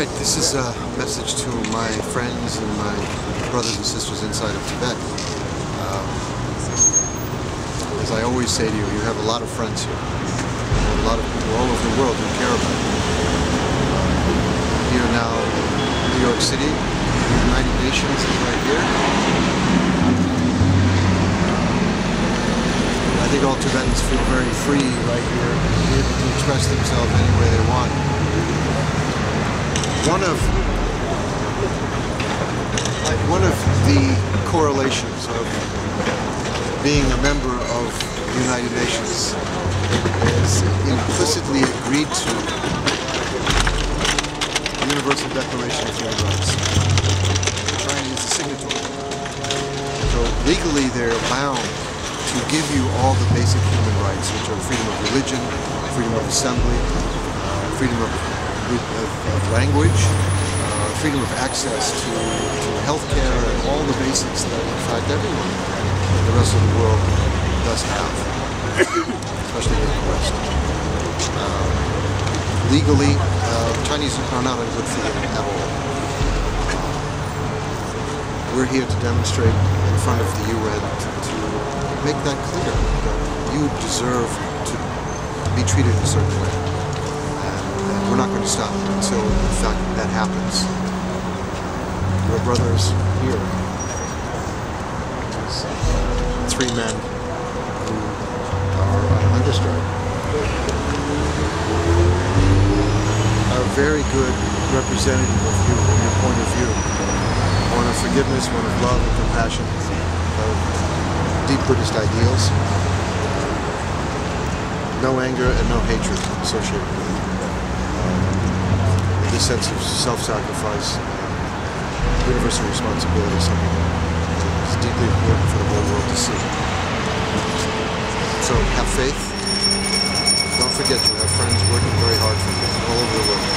Alright, this is a message to my friends and my brothers and sisters inside of Tibet. As I always say to you, you have a lot of friends here. You have a lot of people all over the world who care about you. Here now in New York City, the United Nations is right here. I think all Tibetans feel very free right here, able to express themselves any way they want. One of the correlations of being a member of the United Nations is implicitly agreed to the Universal Declaration of Human Rights. China is a signatory. So legally they're bound to give you all the basic human rights, which are freedom of religion, freedom of assembly, freedom of language, freedom of access to healthcare, and all the basics that, in fact, everyone in the rest of the world does have, especially in the West. Legally, Chinese are not on good footing at all. We're here to demonstrate in front of the UN to make that clear, that you deserve to be treated in a certain way. And we're not going to stop until, in fact, that happens. Your brothers here, three men who are on hunger strike, are a very good representative of you, from your point of view. One of forgiveness, one of love and compassion, of deep Buddhist ideals. No anger and no hatred associated with it. This sense of self-sacrifice, universal responsibility, is something that is deeply important for the whole world to see. So have faith. Don't forget you have friends working very hard for you all over the world.